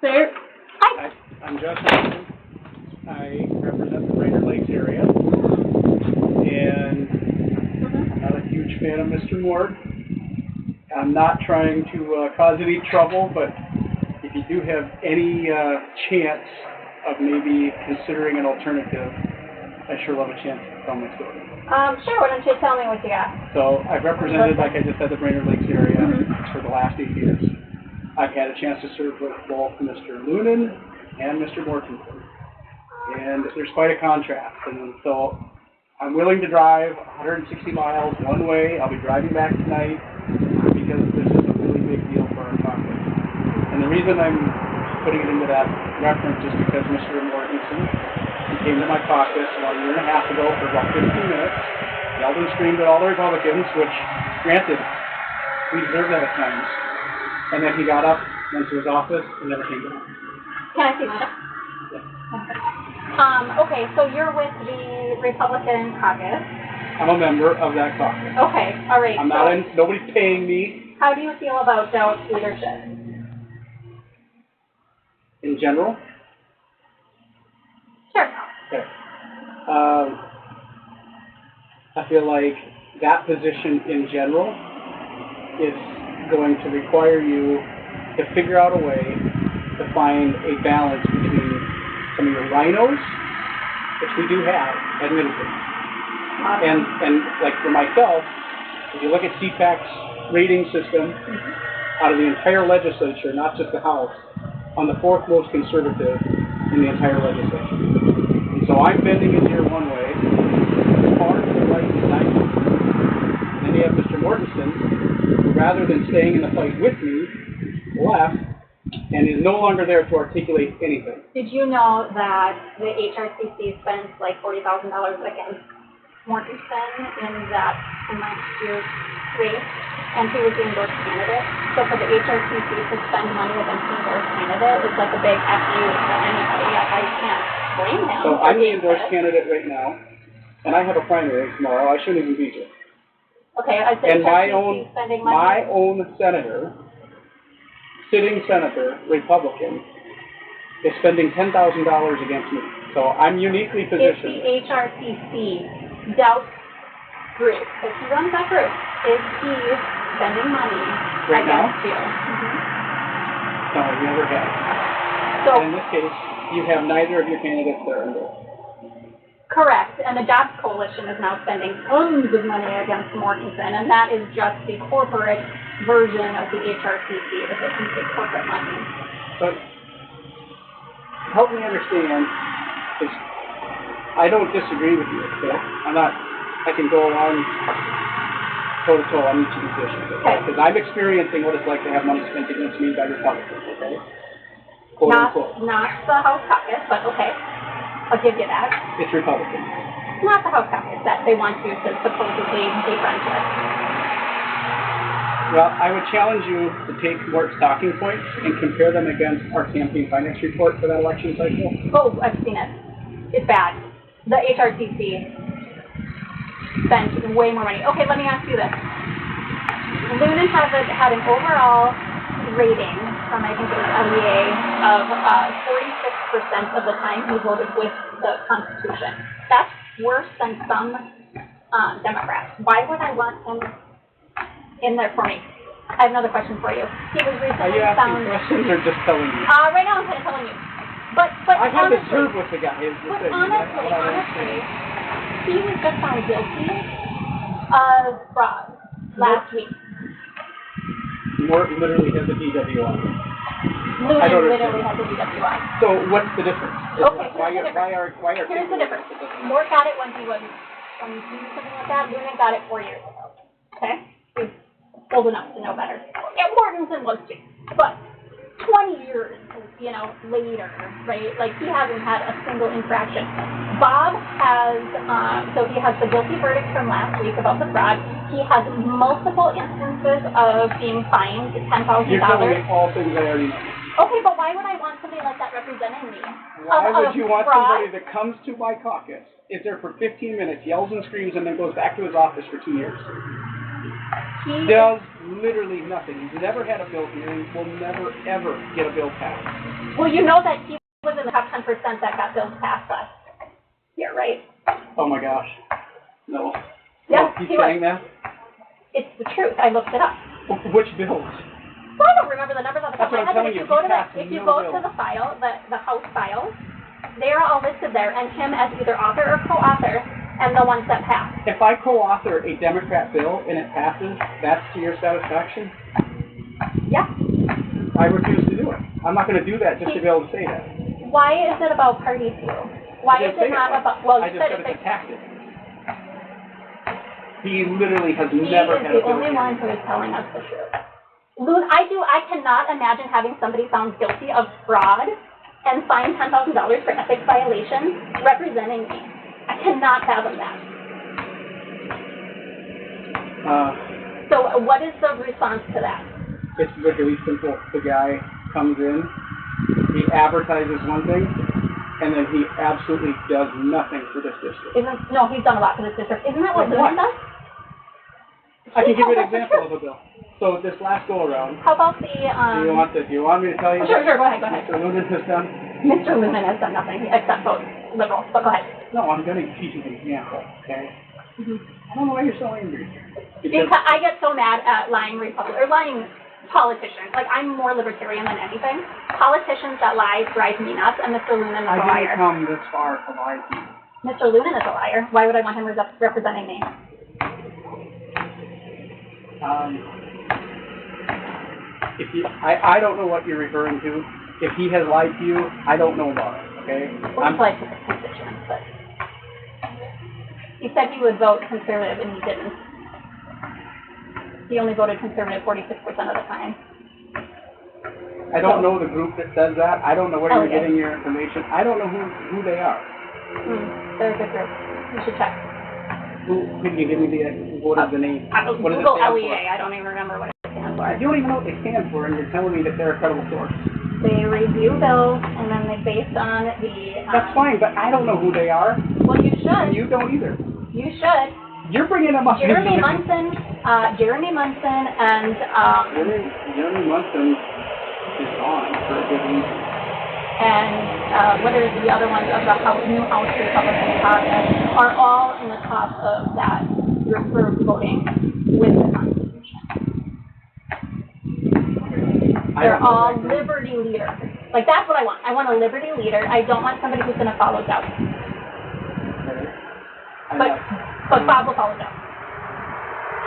Sir? Hi. Hi, I'm Josh Heintzeman. I represent the Greater Lakes area, and I'm not a huge fan of Mr. Mort. I'm not trying to cause any trouble, but if you do have any chance of maybe considering an alternative, I sure love a chance to tell my story. Sure, why don't you tell me what you got? So I've represented, like I just said, the Greater Lakes area for the last 8 years. I've had a chance to serve with both Mr. Lunan and Mr. Mortensen. And there's quite a contrast. And so I'm willing to drive 160 miles one way. I'll be driving back tonight because this is a really big deal for our caucus. And the reason I'm putting it into that reference is because Mr. Mortensen, he came to my caucus about a year and a half ago for about 15 minutes, yelled and screamed at all the Republicans, which, granted, we deserve that at times. And then he got up, went to his office, and never came back. Can I see that? Yeah. Okay, so you're with the Republican caucus. I'm a member of that caucus. Okay, all right. I'm not in, nobody's paying me. How do you feel about Doubt's leadership? In general? Sure. Okay. I feel like that position in general is going to require you to figure out a way to find a balance between some of your rhinos, which we do have, admittedly. And like for myself, if you look at CPAC's rating system, out of the entire legislature, not just the House, I'm the fourth most conservative in the entire legislature. And so I'm bending his ear one way, as far to the right as I can. And then you have Mr. Mortensen, who rather than staying in the fight with me, left, and is no longer there to articulate anything. Did you know that the HRCC spent like $40,000 against Mortensen in last year's race, and he was the endorsed candidate? So for the HRCC to spend money against the endorsed candidate is like a big FU to anybody. I can't blame him. So I'm the endorsed candidate right now, and I have a primary tomorrow. I shouldn't even be here. Okay, I said and my own senator, sitting senator, Republican, is spending $10,000 against me. So I'm uniquely positioned. If the HRCC Doubt group, if he runs that group, is he spending money right against now? you? No, he never has. So and in this case, you have neither of your candidates that are endorsed. Correct, and the Jobs Coalition is now spending tons of money against Mortensen, and that is just the corporate version of the HRCC, that they can take corporate money. But help me understand, because I don't disagree with you, okay? I can go along toe-to-toe on each of these issues, okay? Because I'm experiencing what it's like to have money spent against me by Republicans, okay? Quote unquote. Not the House caucus, but okay. I'll give you that. It's Republican. Not the House caucus that they want you to supposedly be friends with. Well, I would challenge you to take Mort's talking points and compare them against our campaign finance report for that election cycle. Oh, I've seen it. It's bad. The HRCC spent way more money. Okay, let me ask you this. Lunan had an overall rating from, I think it was LEA, of 46% of the time he voted with the Constitution. That's worse than some Democrats. Why would I want him in there for me? I have another question for you. He was recently found... Are you asking questions or just telling me? Right now I'm kind of telling you. But I had to serve with the guy. But honestly, he was just found guilty of fraud last week. Mort literally has a DWI. Lunan literally has a DWI. So what's the difference? Okay, why are here's the difference. Mort got it when he was 22, something like that. Lunan got it 4 years ago. Okay? He's old enough to know better. And Mortensen was too. But 20 years, later, right? Like, he hasn't had a single infraction. Bob has, so he has the guilty verdict from last week about the fraud. He has multiple instances of being fined $10,000. You're telling me all things I already know. Okay, but why would I want somebody like that representing me? Why would you want somebody that comes to my caucus, is there for 15 minutes, yells and screams, and then goes back to his office for 2 years? He does literally nothing. He's never had a bill here and will never, ever get a bill passed. Well, you know that he was in the top 10% that got bills passed last year, right? Oh my gosh. No. Yes, He's he saying was. that? It's the truth. I looked it up. Which bills? Well, I don't remember the numbers off the top of my head, but if you go to the file, the House files, they are all listed there, and him as either author or co-author, and the ones that pass. If I co-author a Democrat bill and it passes, that's to your satisfaction? Yeah. I refuse to do it. I'm not going to do that just to be able to say that. Why is it about party to you? Why is it not about, well, you said it's a tactic. He literally has never had a bill. He is the only one who is telling us the truth. I cannot imagine having somebody found guilty of fraud and fined $10,000 for ethics violations representing me. I cannot fathom that. So what is the response to that? It's really simple. The guy comes in, he advertises one thing, and then he absolutely does nothing for this district. No, he's done a lot for this district. Isn't that what Lewin does? I can give you an example of a bill. So this last go around. How about the Do you want me to tell you? Sure, go ahead. Mr. Lunan has done? Mr. Lunan has done nothing except vote liberal, but go ahead. No, I'm going to teach you an example, okay? Mm-hmm. I don't know why you're so angry. Because I get so mad at lying politicians. Like, I'm more libertarian than anything. Politicians that lie drive me nuts, and Mr. Lunan is a liar. I didn't come this far to lie to you. Mr. Lunan is a liar. Why would I want him representing me? I don't know what you're referring to. If he has lied to you, I don't know about it, okay? Well, he's lied to the constituents, but he said he would vote conservative, and he didn't. He only voted conservative 46% of the time. I don't know the group that says that. I don't know where you're getting your information. I don't know who they are. They're a good group. You should check. Can you give me what is the name? What Google LEA. I don't even remember what it stands for. You don't even know what they stand for, and you're telling me that they're a credible source. They review bills, and then they based on the... That's fine, but I don't know who they are. Well, you should. And you don't either. You should. You're bringing them up. Jeremy Munson, and... Jeremy Munson is gone for a good reason. And what are the other ones of the new House Republican caucus are all in the top of that for voting with the Constitution. They're all liberty leaders. Like, that's what I want. I want a liberty leader. I don't want somebody who's going to follow Doug. But Bob will follow Doug.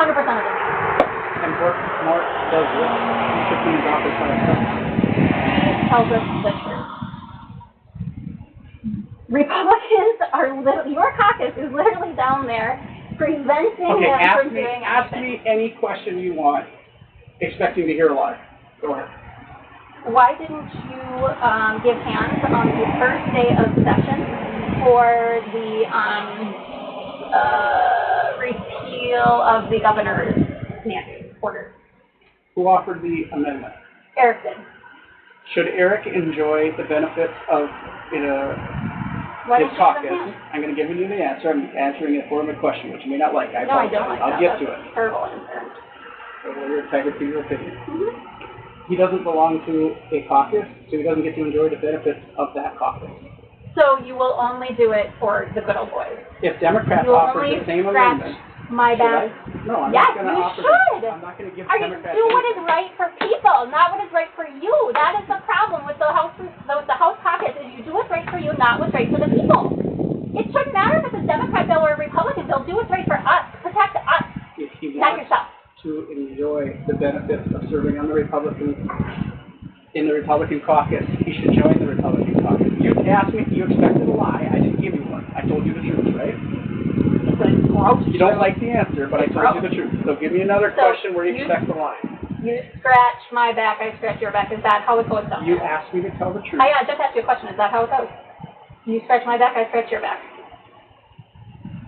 100% of the time. And Mark does this. He should be his office by himself. He tells us the truth. Republicans are your caucus is literally down there preventing them from doing anything. Ask me any question you want, expecting to hear a lie. Go ahead. Why didn't you give hands on the first day of session for the repeal of the governor's mandate order? Who offered the amendment? Erik did. Should Erik enjoy the benefits of his caucus? I'm going to give you the answer. I'm answering a form of question, which you may not like. I don't like I'll get to it. Terrible answer. Well, you're entitled to your opinion. Mm-hmm. He doesn't belong to a caucus, so he doesn't get to enjoy the benefits of that caucus. So you will only do it for the good old boys. If Democrats offer the same amendment, my back. No, I'm yes, not going to offer. I'm not going to give Democrats. Do what is right for people, not what is right for you. That is the problem with the House caucus. Is you do what's right for you, not what's right for the people. It shouldn't matter if it's a Democrat bill or a Republican bill. Do what's right for us. Protect us, not yourself. To enjoy the benefits of serving on the Republican caucus, he should join the Republican caucus. You asked me if you expected a lie. I didn't give you one. I told you the truth, right? You don't like the answer, but I told you the truth. So give me another question where you expect the lie. You scratch my back, I scratch your back. Is that how it goes down? You asked me to tell the truth. I just asked you a question. Is that how it goes? You scratch my back, I scratch your back.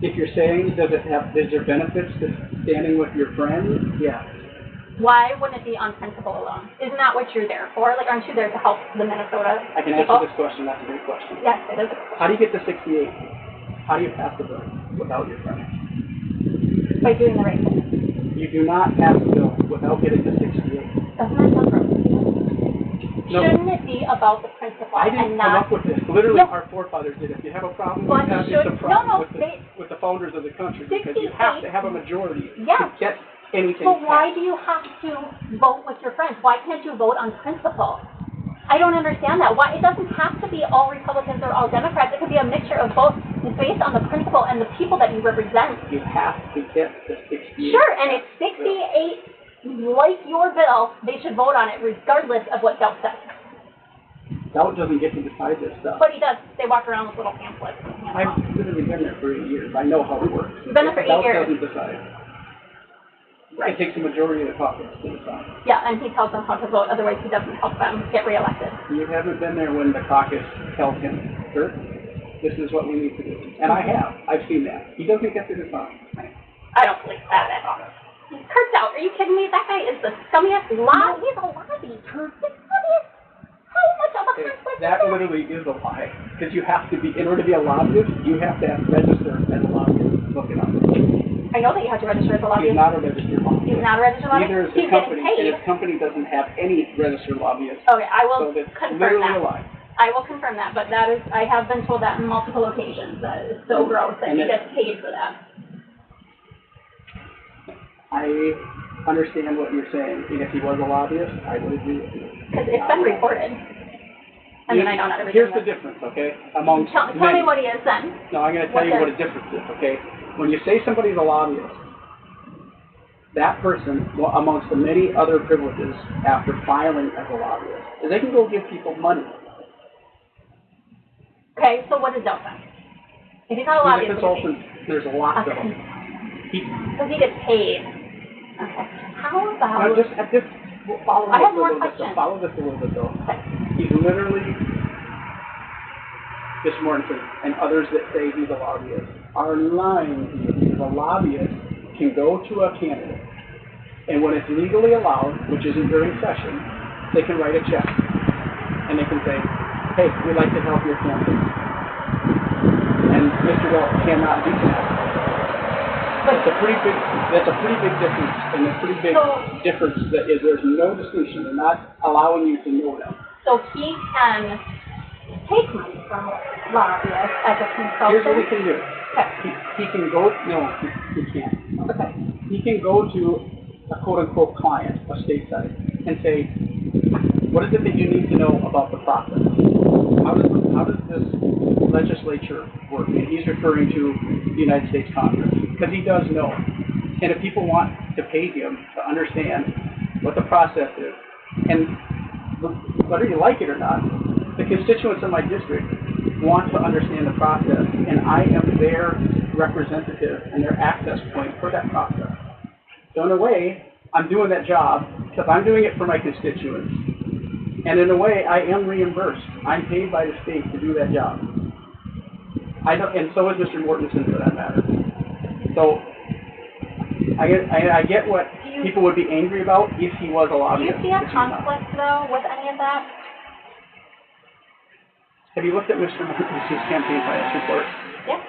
If you're saying, is there benefits to standing with your friend? Yeah. Why wouldn't it be on principle alone? Isn't that what you're there for? Like, aren't you there to help the Minnesota I can people? answer this question. That's a great question. Yes, it is a good question. How do you get to 68? How do you pass the bill without your friend? By doing the right thing. You do not have to go without getting to 68. Doesn't that sound gross? No. Shouldn't it be about the principle I didn't and come not? up with this. Literally, No. our forefathers did. If you have a problem But with that, should- it's a problem no, with, they- with the founders of the country. Because you have to have a majority Yes. to get anything So why passed. do you have to vote with your friends? Why can't you vote on principle? I don't understand that. Why? It doesn't have to be all Republicans or all Democrats. It could be a mixture of both based on the principle and the people that you represent. You have to get the 68. Sure, and if 68 like your bill, they should vote on it regardless of what Doug says. Doug doesn't get to decide this stuff. But he does. They walk around with little pamphlets. I've literally been there for 8 years. I know how it works. You've been there for 8 years. Doug doesn't decide. It takes a majority of the caucus to decide. Yeah, and he tells them how to vote, otherwise he doesn't help them get reelected. You haven't been there when the caucus tells him, Kurt, this is what we need to do. And I have. I've seen that. He doesn't get to decide. I don't believe that at all. Kurt's out. Are you kidding me? That guy is the scummiest lobby. He's a lobby. Kurt. The scummiest. How much of a conflict That is that? literally is a lie. Because you have to be, in order to be a lobbyist, you have to register as a lobbyist. Look it up. I know that you have to register as a He's lobbyist. not a registered lobbyist. He's not a registered lobbyist? Neither is He's his company. getting paid. And his company doesn't have any registered lobbyists. Okay, I will So that's confirm literally that. a lie. I will confirm that, but that is, I have been told that on multiple occasions. That is so gross that And he it- gets paid for that. I understand what you're saying. And if he was a lobbyist, I would agree with you. Because it's been reported. I mean, I know not everything. Here's the difference, okay? Amongst Tell me many. what he is then. No, I'm going to tell you what a difference is, okay? When you say somebody's a lobbyist, that person, well, amongst the many other privileges after filing as a lobbyist, is they can go give people money. Okay, so what is Doug then? If he's not a He's a lobbyist, consultant. There's lots of them. because he gets paid. Okay. How about? Now, just follow I this have a more little bit, questions. though. Follow this a little bit, though. Okay. He's literally, this Mortensen and others that say he's a lobbyist are lying to you. Because a lobbyist can go to a candidate, and when it's legally allowed, which isn't during session, they can write a check, and they can say, hey, we'd like to help your campaign. And Mr. Welch cannot do that. That's a pretty big difference, and a pretty big difference that is there's no distinction. They're not allowing you to know them. So he can take money from lobbyists as a consultant. Here's what he can do. Okay. He can go, no, he can't. Okay. He can go to a quote-unquote client, a stateside, and say, what is it that you need to know about the process? How does this legislature work? And he's referring to the United States Congress, because he does know. And if people want to pay him to understand what the process is, and whether you like it or not, the constituents in my district want to understand the process, and I am their representative and their access point for that process. So in a way, I'm doing that job because I'm doing it for my constituents. And in a way, I am reimbursed. I'm paid by the state to do that job. And so is Mr. Mortensen, for that matter. So I get what people would be angry about if he was a Do you lobbyist. see a conflict, though, with any of that? Have you looked at Mr. Mortensen's campaign finance report? Yeah.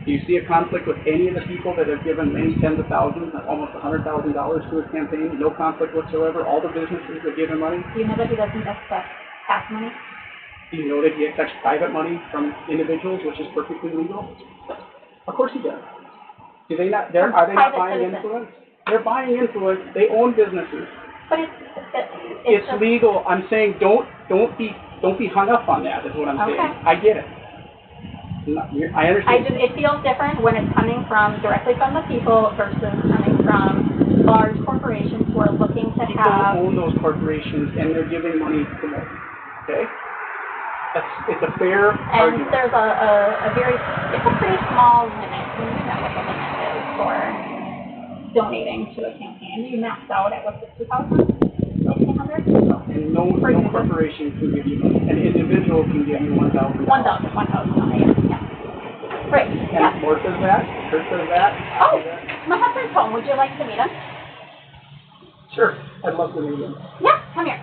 Do you see a conflict with any of the people that have given many tens of thousands, almost $100,000 to his campaign? No conflict whatsoever. All the businesses that give him money. Do you know that he doesn't accept tax money? Do you know that he accepts private money from individuals, which is perfectly legal? Of course he does. Do they not? Are they not Private buying citizens. influence? They're buying influence. They own businesses. But It's legal. I'm saying don't be hung up on that. Is what I'm saying. Okay. I get it. I understand. It feels different when it's coming from directly from the people versus coming from large corporations who are looking to People have. own those corporations, and they're giving money to them. Okay, it's a fair And argument. there's it's a pretty small limit. You know what the limit is for donating to a campaign. You maxed out at what's it, 2,000? 1,800? And no corporation can give you money. An individual can give you $1,000. 1,000 money. Yeah. Great. And Yeah. Moore says that. Kurt says that. Oh, my husband's home. Would you like to meet him? Sure. I'd love to meet him. Yeah, come here.